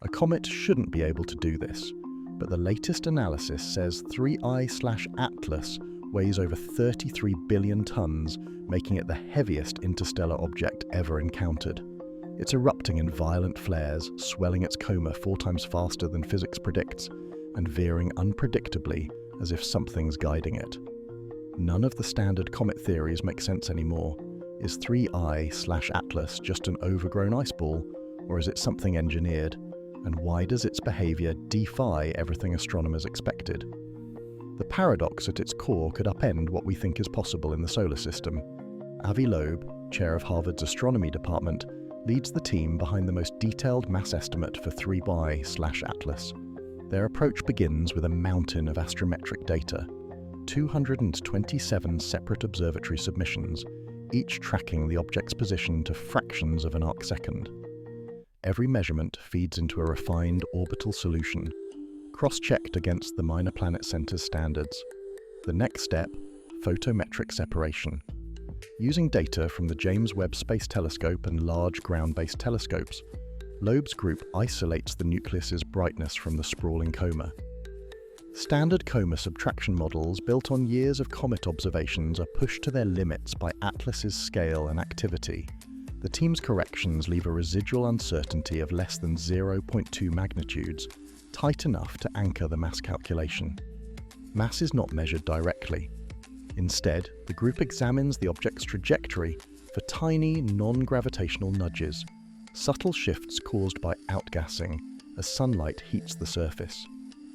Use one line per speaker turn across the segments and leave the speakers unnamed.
A comet shouldn't be able to do this, but the latest analysis says 3I/Atlas weighs over 33 billion tons, making it the heaviest interstellar object ever encountered. It's erupting in violent flares, swelling its coma 4 times faster than physics predicts, and veering unpredictably as if something's guiding it. None of the standard comet theories make sense anymore. Is 3I/Atlas just an overgrown ice ball, or is it something engineered? And why does its behavior defy everything astronomers expected? The paradox at its core could upend what we think is possible in the solar system. Avi Loeb, chair of Harvard's astronomy department, leads the team behind the most detailed mass estimate for 3I/Atlas. Their approach begins with a mountain of astrometric data, 227 separate observatory submissions, each tracking the object's position to fractions of an arcsecond. Every measurement feeds into a refined orbital solution, cross-checked against the Minor Planet Center's standards. The next step, photometric separation. Using data from the James Webb Space Telescope and large ground-based telescopes, Loeb's group isolates the nucleus's brightness from the sprawling coma. Standard coma subtraction models built on years of comet observations are pushed to their limits by Atlas's scale and activity. The team's corrections leave a residual uncertainty of less than 0.2 magnitudes, tight enough to anchor the mass calculation. Mass is not measured directly. Instead, the group examines the object's trajectory for tiny, non-gravitational nudges, subtle shifts caused by outgassing as sunlight heats the surface.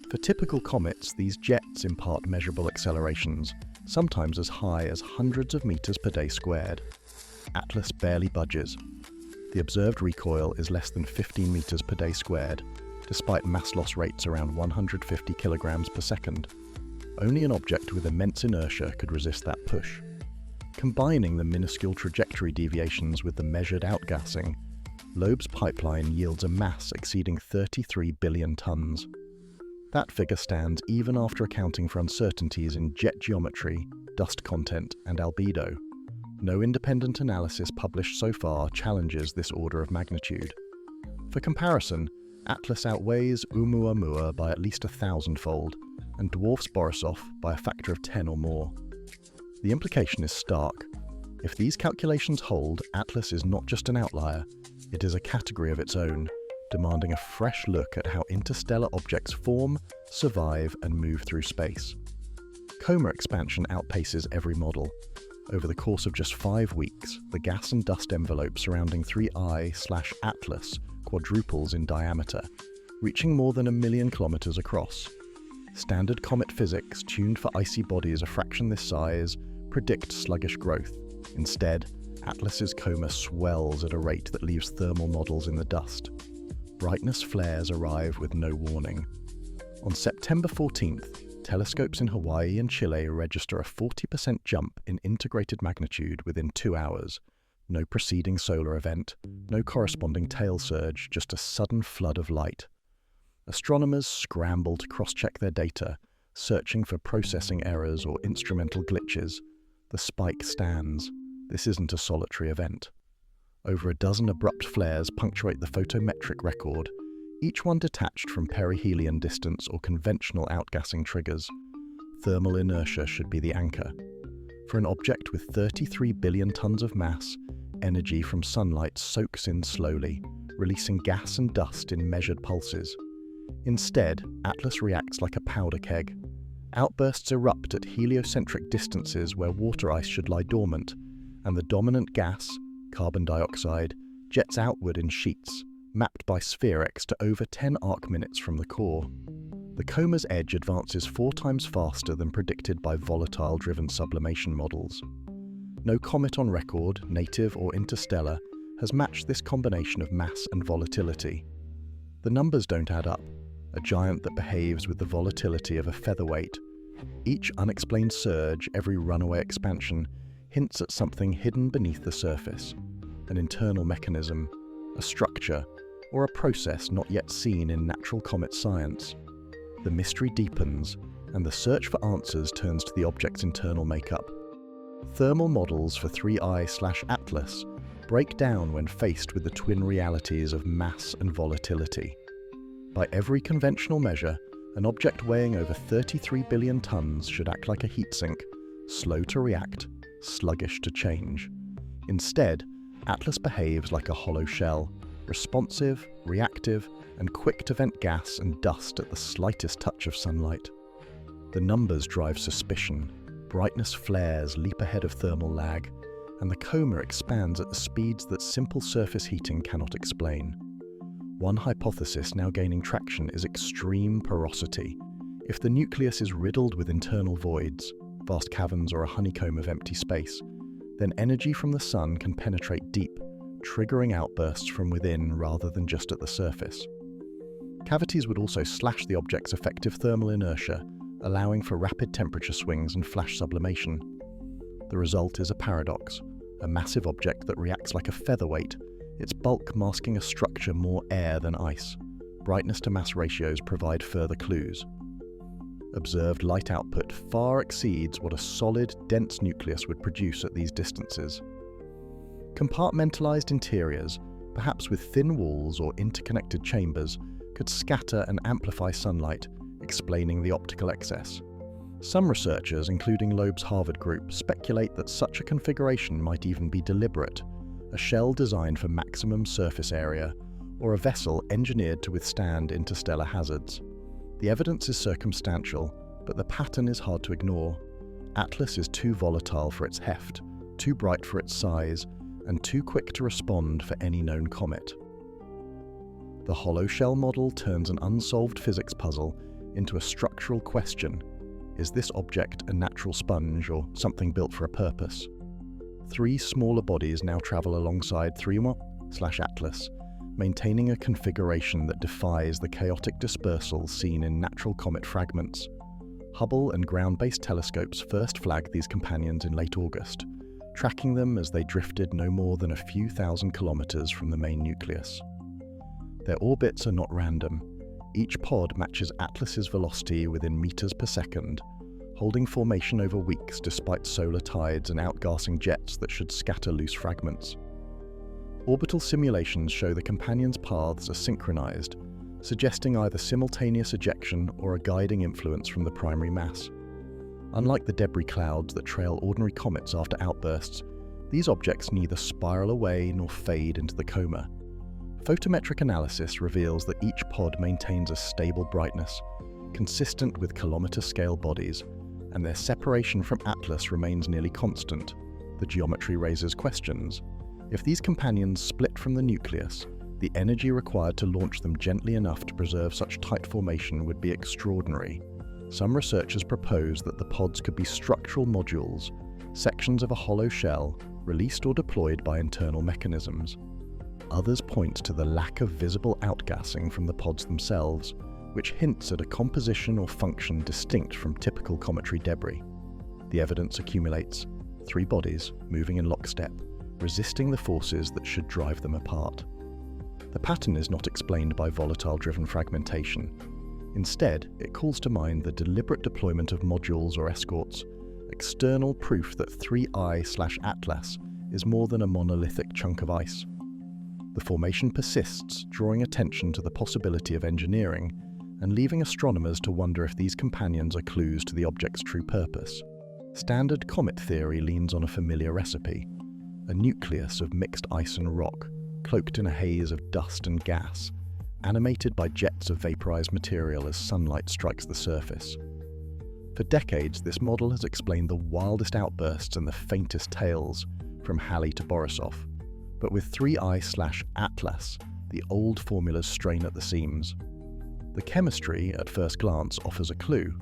For typical comets, these jets impart measurable accelerations, sometimes as high as hundreds of meters per day squared. Atlas barely budges. The observed recoil is less than 15 meters per day squared, despite mass loss rates around 150 kilograms per second. Only an object with immense inertia could resist that push. Combining the minuscule trajectory deviations with the measured outgassing, Loeb's pipeline yields a mass exceeding 33 billion tons. That figure stands even after accounting for uncertainties in jet geometry, dust content, and albedo. No independent analysis published so far challenges this order of magnitude. For comparison, Atlas outweighs Oumuamua by at least 1,000-fold, and dwarfs Borisov by a factor of 10 or more. The implication is stark. If these calculations hold, Atlas is not just an outlier, it is a category of its own, demanding a fresh look at how interstellar objects form, survive, and move through space. Coma expansion outpaces every model. Over the course of just 5 weeks, the gas and dust envelope surrounding 3I/Atlas quadruples in diameter, reaching more than 1 million kilometers across. Standard comet physics, tuned for icy bodies a fraction this size, predict sluggish growth. Instead, Atlas's coma swells at a rate that leaves thermal models in the dust. Brightness flares arrive with no warning. On September 14th, telescopes in Hawaii and Chile register a 40% jump in integrated magnitude within 2 hours. No preceding solar event, no corresponding tail surge, just a sudden flood of light. Astronomers scramble to cross-check their data, searching for processing errors or instrumental glitches. The spike stands. This isn't a solitary event. Over a dozen abrupt flares punctuate the photometric record, each one detached from perihelion distance or conventional outgassing triggers. Thermal inertia should be the anchor. For an object with 33 billion tons of mass, energy from sunlight soaks in slowly, releasing gas and dust in measured pulses. Instead, Atlas reacts like a powder keg. Outbursts erupt at heliocentric distances where water ice should lie dormant, and the dominant gas, carbon dioxide, jets outward in sheets, mapped by Spherex to over 10 arc-minutes from the core. The coma's edge advances 4 times faster than predicted by volatile-driven sublimation models. No comet on record, native or interstellar, has matched this combination of mass and volatility. The numbers don't add up. A giant that behaves with the volatility of a featherweight. Each unexplained surge, every runaway expansion, hints at something hidden beneath the surface. An internal mechanism, a structure, or a process not yet seen in natural comet science. The mystery deepens, and the search for answers turns to the object's internal makeup. Thermal models for 3I/Atlas break down when faced with the twin realities of mass and volatility. By every conventional measure, an object weighing over 33 billion tons should act like a heat sink, slow to react, sluggish to change. Instead, Atlas behaves like a hollow shell, responsive, reactive, and quick to vent gas and dust at the slightest touch of sunlight. The numbers drive suspicion. Brightness flares leap ahead of thermal lag, and the coma expands at the speeds that simple surface heating cannot explain. One hypothesis now gaining traction is extreme porosity. If the nucleus is riddled with internal voids, vast caverns or a honeycomb of empty space, then energy from the sun can penetrate deep, triggering outbursts from within rather than just at the surface. Cavities would also slash the object's effective thermal inertia, allowing for rapid temperature swings and flash sublimation. The result is a paradox, a massive object that reacts like a featherweight, its bulk masking a structure more air than ice. Brightness to mass ratios provide further clues. Observed light output far exceeds what a solid, dense nucleus would produce at these distances. Compartmentalized interiors, perhaps with thin walls or interconnected chambers, could scatter and amplify sunlight, explaining the optical excess. Some researchers, including Loeb's Harvard group, speculate that such a configuration might even be deliberate, a shell designed for maximum surface area, or a vessel engineered to withstand interstellar hazards. The evidence is circumstantial, but the pattern is hard to ignore. Atlas is too volatile for its heft, too bright for its size, and too quick to respond for any known comet. The hollow shell model turns an unsolved physics puzzle into a structural question. Is this object a natural sponge or something built for a purpose? 3 smaller bodies now travel alongside 3M/Atlas, maintaining a configuration that defies the chaotic dispersal seen in natural comet fragments. Hubble and ground-based telescopes first flagged these companions in late August, tracking them as they drifted no more than a few thousand kilometers from the main nucleus. Their orbits are not random. Each pod matches Atlas's velocity within meters per second, holding formation over weeks despite solar tides and outgassing jets that should scatter loose fragments. Orbital simulations show the companions' paths are synchronized, suggesting either simultaneous ejection or a guiding influence from the primary mass. Unlike the debris clouds that trail ordinary comets after outbursts, these objects neither spiral away nor fade into the coma. Photometric analysis reveals that each pod maintains a stable brightness, consistent with kilometer-scale bodies, and their separation from Atlas remains nearly constant. The geometry raises questions. If these companions split from the nucleus, the energy required to launch them gently enough to preserve such tight formation would be extraordinary. Some researchers propose that the pods could be structural modules, sections of a hollow shell, released or deployed by internal mechanisms. Others point to the lack of visible outgassing from the pods themselves, which hints at a composition or function distinct from typical cometary debris. The evidence accumulates, 3 bodies moving in lockstep, resisting the forces that should drive them apart. The pattern is not explained by volatile-driven fragmentation. Instead, it calls to mind the deliberate deployment of modules or escorts, external proof that 3I/Atlas is more than a monolithic chunk of ice. The formation persists, drawing attention to the possibility of engineering and leaving astronomers to wonder if these companions are clues to the object's true purpose. Standard comet theory leans on a familiar recipe: a nucleus of mixed ice and rock, cloaked in a haze of dust and gas, animated by jets of vaporized material as sunlight strikes the surface. For decades, this model has explained the wildest outbursts and the faintest tales, from Halley to Borisov. But with 3I/Atlas, the old formulas strain at the seams. The chemistry, at first glance, offers a clue.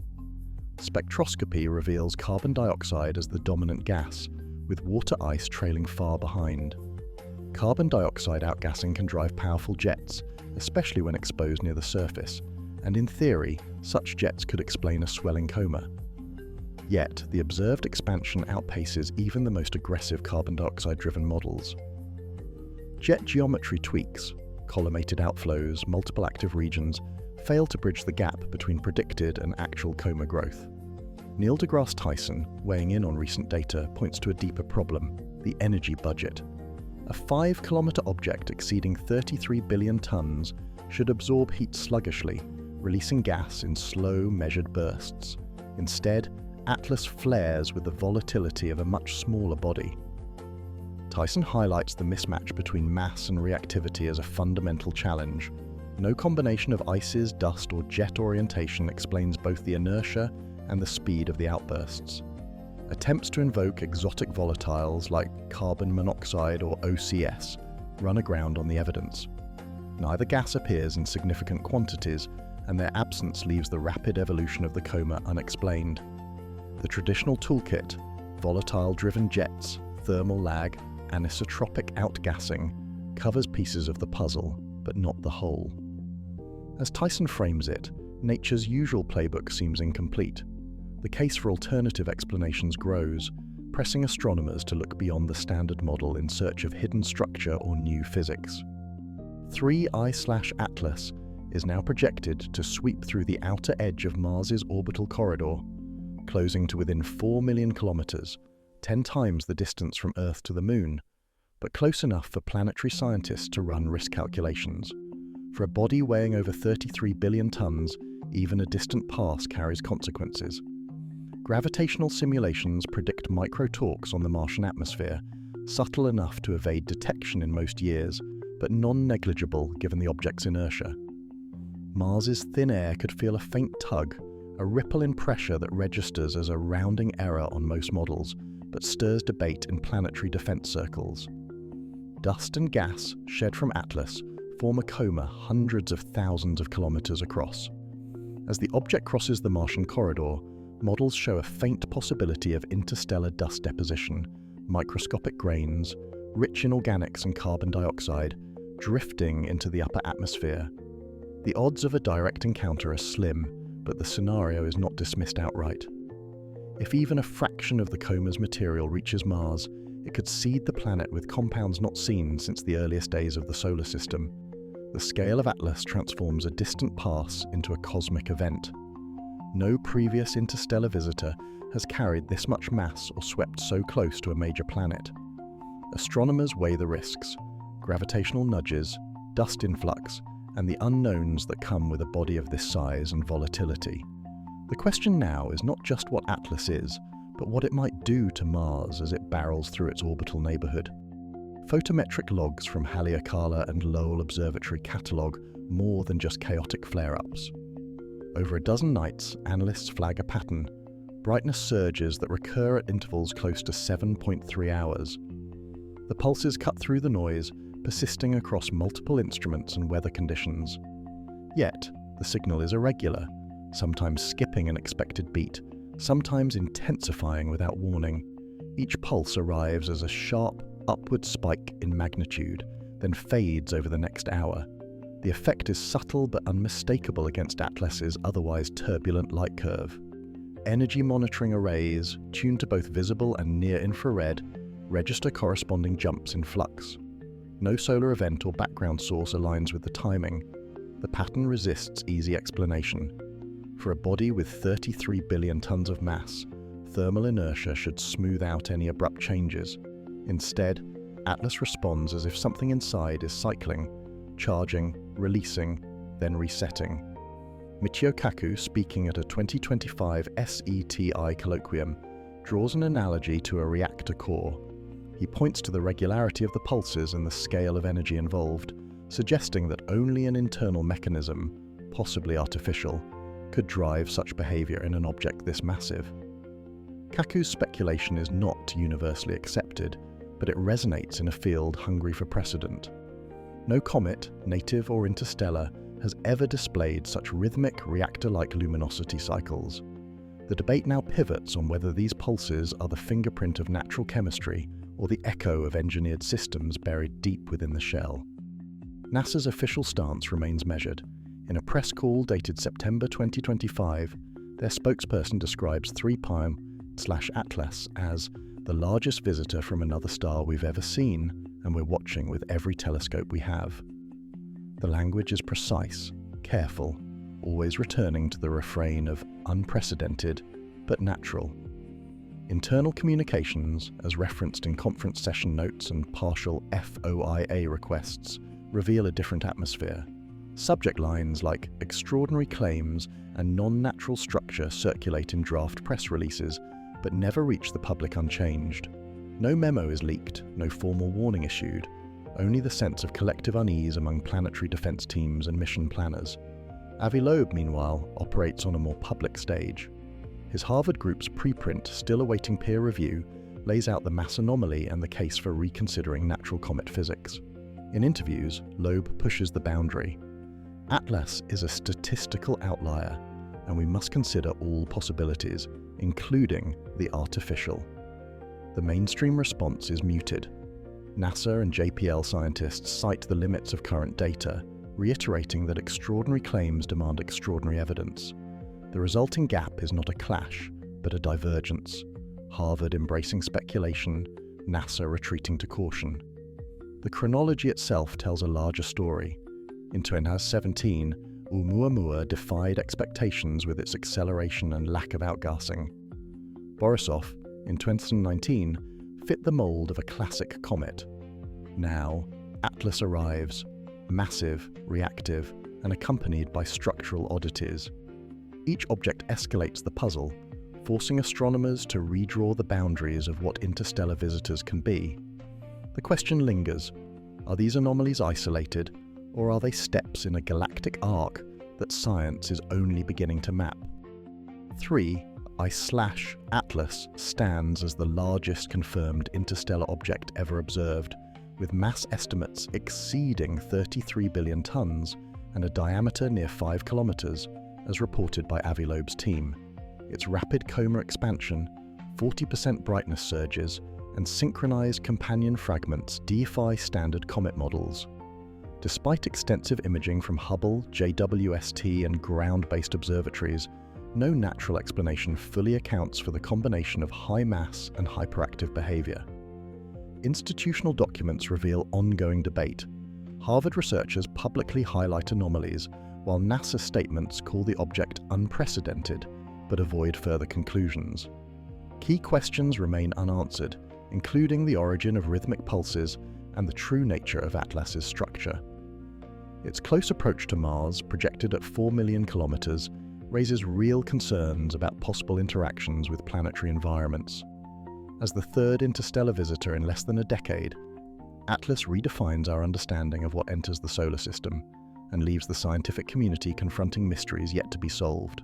Spectroscopy reveals carbon dioxide as the dominant gas, with water ice trailing far behind. Carbon dioxide outgassing can drive powerful jets, especially when exposed near the surface, and in theory, such jets could explain a swelling coma. Yet, the observed expansion outpaces even the most aggressive carbon dioxide-driven models. Jet geometry tweaks, collimated outflows, multiple active regions, fail to bridge the gap between predicted and actual coma growth. Neil deGrasse Tyson, weighing in on recent data, points to a deeper problem: the energy budget. A 5-kilometer object exceeding 33 billion tons should absorb heat sluggishly, releasing gas in slow, measured bursts. Instead, Atlas flares with the volatility of a much smaller body. Tyson highlights the mismatch between mass and reactivity as a fundamental challenge. No combination of ices, dust, or jet orientation explains both the inertia and the speed of the outbursts. Attempts to invoke exotic volatiles like carbon monoxide or OCS run aground on the evidence. Neither gas appears in significant quantities, and their absence leaves the rapid evolution of the coma unexplained. The traditional toolkit, volatile-driven jets, thermal lag, anisotropic outgassing, covers pieces of the puzzle, but not the whole. As Tyson frames it, nature's usual playbook seems incomplete. The case for alternative explanations grows, pressing astronomers to look beyond the standard model in search of hidden structure or new physics. 3I/Atlas is now projected to sweep through the outer edge of Mars's orbital corridor, closing to within 4 million kilometers, 10 times the distance from Earth to the Moon, but close enough for planetary scientists to run risk calculations. For a body weighing over 33 billion tons, even a distant pass carries consequences. Gravitational simulations predict micro-torques on the Martian atmosphere, subtle enough to evade detection in most years, but non-negligible given the object's inertia. Mars's thin air could feel a faint tug, a ripple in pressure that registers as a rounding error on most models, but stirs debate in planetary defense circles. Dust and gas shed from Atlas form a coma hundreds of thousands of kilometers across. As the object crosses the Martian corridor, models show a faint possibility of interstellar dust deposition, microscopic grains, rich in organics and carbon dioxide, drifting into the upper atmosphere. The odds of a direct encounter are slim, but the scenario is not dismissed outright. If even a fraction of the coma's material reaches Mars, it could seed the planet with compounds not seen since the earliest days of the solar system. The scale of Atlas transforms a distant pass into a cosmic event. No previous interstellar visitor has carried this much mass or swept so close to a major planet. Astronomers weigh the risks: gravitational nudges, dust influx, and the unknowns that come with a body of this size and volatility. The question now is not just what Atlas is, but what it might do to Mars as it barrels through its orbital neighborhood. Photometric logs from Haleakala and Lowell Observatory catalogue more than just chaotic flare-ups. Over a dozen nights, analysts flag a pattern: brightness surges that recur at intervals close to 7.3 hours. The pulses cut through the noise, persisting across multiple instruments and weather conditions. Yet, the signal is irregular, sometimes skipping an expected beat, sometimes intensifying without warning. Each pulse arrives as a sharp, upward spike in magnitude, then fades over the next hour. The effect is subtle but unmistakable against Atlas's otherwise turbulent light curve. Energy monitoring arrays, tuned to both visible and near-infrared, register corresponding jumps in flux. No solar event or background source aligns with the timing. The pattern resists easy explanation. For a body with 33 billion tons of mass, thermal inertia should smooth out any abrupt changes. Instead, Atlas responds as if something inside is cycling, charging, releasing, then resetting. Michio Kaku, speaking at a 2025 SETI colloquium, draws an analogy to a reactor core. He points to the regularity of the pulses and the scale of energy involved, suggesting that only an internal mechanism, possibly artificial, could drive such behavior in an object this massive. Kaku's speculation is not universally accepted, but it resonates in a field hungry for precedent. No comet, native or interstellar, has ever displayed such rhythmic, reactor-like luminosity cycles. The debate now pivots on whether these pulses are the fingerprint of natural chemistry or the echo of engineered systems buried deep within the shell. NASA's official stance remains measured. In a press call dated September 2025, their spokesperson describes 3I/Atlas as the largest visitor from another star we've ever seen, and we're watching with every telescope we have. The language is precise, careful, always returning to the refrain of unprecedented but natural. Internal communications, as referenced in conference session notes and partial FOIA requests, reveal a different atmosphere. Subject lines like extraordinary claims and non-natural structure circulate in draft press releases, but never reach the public unchanged. No memo is leaked, no formal warning issued, only the sense of collective unease among planetary defense teams and mission planners. Avi Loeb, meanwhile, operates on a more public stage. His Harvard group's preprint, still awaiting peer review, lays out the mass anomaly and the case for reconsidering natural comet physics. In interviews, Loeb pushes the boundary. Atlas is a statistical outlier, and we must consider all possibilities, including the artificial. The mainstream response is muted. NASA and JPL scientists cite the limits of current data, reiterating that extraordinary claims demand extraordinary evidence. The resulting gap is not a clash, but a divergence. Harvard embracing speculation, NASA retreating to caution. The chronology itself tells a larger story. In 2017, Oumuamua defied expectations with its acceleration and lack of outgassing. Borisov, in 2019, fit the mold of a classic comet. Now, Atlas arrives, massive, reactive, and accompanied by structural oddities. Each object escalates the puzzle, forcing astronomers to redraw the boundaries of what interstellar visitors can be. The question lingers: are these anomalies isolated, or are they steps in a galactic arc that science is only beginning to map? 3. I/Atlas stands as the largest confirmed interstellar object ever observed, with mass estimates exceeding 33 billion tons and a diameter near 5 kilometers, as reported by Avi Loeb's team. Its rapid coma expansion, 40% brightness surges, and synchronized companion fragments defy standard comet models. Despite extensive imaging from Hubble, JWST, and ground-based observatories, no natural explanation fully accounts for the combination of high mass and hyperactive behavior. Institutional documents reveal ongoing debate. Harvard researchers publicly highlight anomalies, while NASA statements call the object unprecedented, but avoid further conclusions. Key questions remain unanswered, including the origin of rhythmic pulses and the true nature of Atlas's structure. Its close approach to Mars, projected at 4 million kilometers, raises real concerns about possible interactions with planetary environments. As the third interstellar visitor in less than a decade, Atlas redefines our understanding of what enters the solar system and leaves the scientific community confronting mysteries yet to be solved.